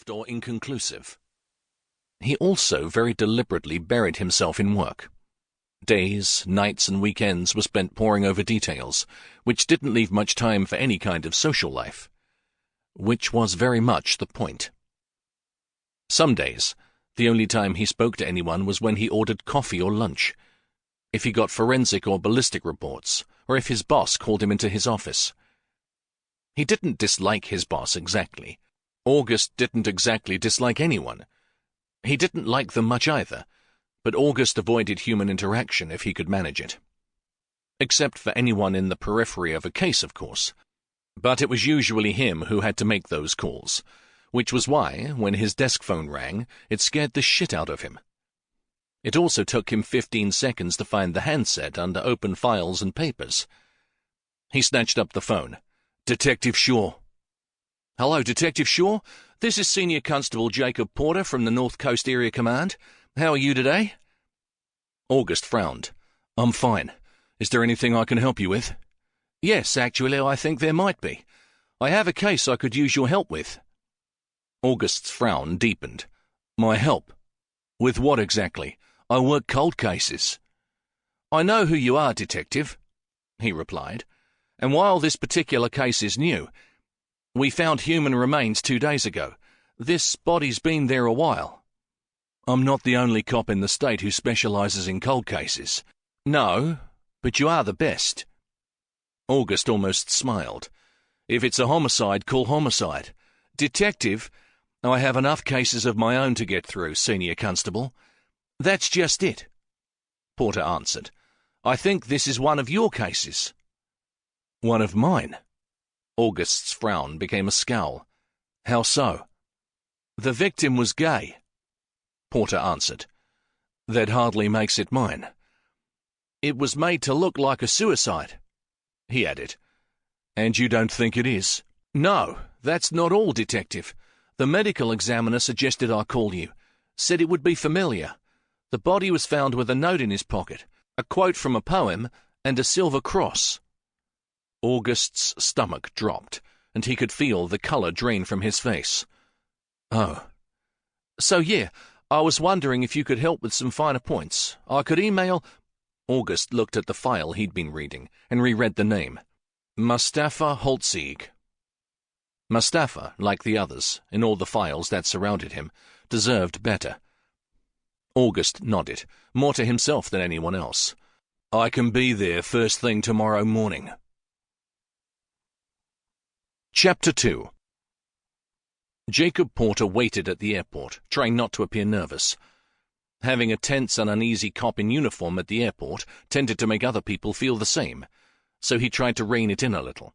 unsolved or inconclusive. He also very deliberately buried himself in work. Days, nights, and weekends were spent poring over details, which didn't leave much time for any kind of social life. Which was very much the point. Some days, the only time he spoke to anyone was when he ordered coffee or lunch, if he got forensic or ballistic reports, or if his boss called him into his office. He didn't dislike his boss exactly. August didn't exactly dislike anyone. He didn't like them much either, but August avoided human interaction if he could manage it. Except for anyone in the periphery of a case, of course. But it was usually him who had to make those calls, which was why, when his desk phone rang, it scared the shit out of him. It also took him 15 seconds to find the handset under open files and papers. He snatched up the phone. Detective Shaw. Hello, Detective Shaw. This is Senior Constable Jacob Porter from the North Coast Area Command. How are you today? August frowned. I'm fine. Is there anything I can help you with? Yes, actually, I think there might be. I have a case I could use your help with. August's frown deepened. My help? With what exactly? I work cold cases. I know who you are, Detective, he replied, and while this particular case is new, we found human remains 2 days ago. This body's been there a while. I'm not the only cop in the state who specializes in cold cases. No, but you are the best. August almost smiled. If it's a homicide, call homicide. Detective, I have enough cases of my own to get through, Senior Constable. That's just it, Porter answered. I think this is one of your cases. One of mine? August's frown became a scowl. How so? The victim was gay, Porter answered. That hardly makes it mine. It was made to look like a suicide, he added. And you don't think it is? No, that's not all, Detective. The medical examiner suggested I call you. Said it would be familiar. The body was found with a note in his pocket, a quote from a poem, and a silver cross. August's stomach dropped, and he could feel the colour drain from his face. Oh. So yeah, I was wondering if you could help with some finer points. I could email... August looked at the file he'd been reading and reread the name. Mustafa Holtzieg. Mustafa, like the others, in all the files that surrounded him, deserved better. August nodded, more to himself than anyone else. I can be there first thing tomorrow morning. Chapter 2. Jacob Porter waited at the airport, trying not to appear nervous. Having a tense and uneasy cop in uniform at the airport tended to make other people feel the same, so he tried to rein it in a little.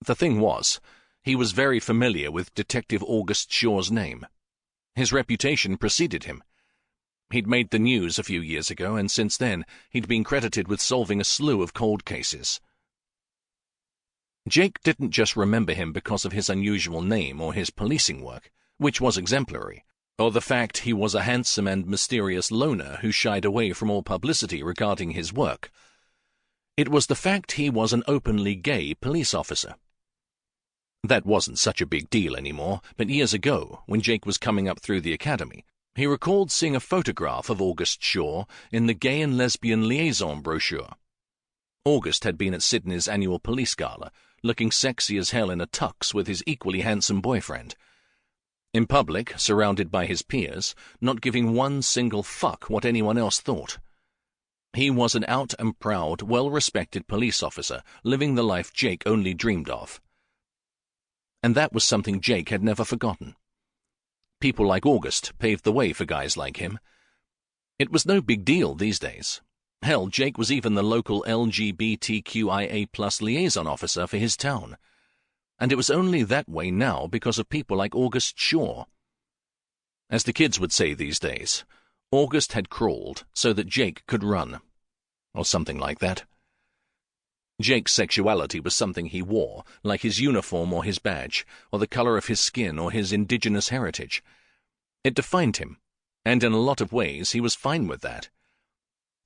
The thing was, he was very familiar with Detective August Shaw's name. His reputation preceded him. He'd made the news a few years ago, and since then he'd been credited with solving a slew of cold cases. Jake didn't just remember him because of his unusual name or his policing work, which was exemplary, or the fact he was a handsome and mysterious loner who shied away from all publicity regarding his work. It was the fact he was an openly gay police officer. That wasn't such a big deal anymore, but years ago, when Jake was coming up through the academy, he recalled seeing a photograph of August Shaw in the Gay and Lesbian Liaison brochure. August had been at Sydney's annual police gala, looking sexy as hell in a tux with his equally handsome boyfriend. In public, surrounded by his peers, not giving one single fuck what anyone else thought. He was an out and proud, well-respected police officer, living the life Jake only dreamed of. And that was something Jake had never forgotten. People like August paved the way for guys like him. It was no big deal these days. Hell, Jake was even the local LGBTQIA+ liaison officer for his town. And it was only that way now because of people like August Shaw. As the kids would say these days, August had crawled so that Jake could run. Or something like that. Jake's sexuality was something he wore, like his uniform or his badge, or the color of his skin or his indigenous heritage. It defined him, and in a lot of ways he was fine with that.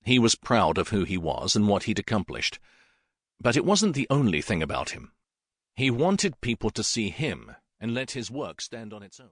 He was proud of who he was and what he'd accomplished. But it wasn't the only thing about him. He wanted people to see him and let his work stand on its own.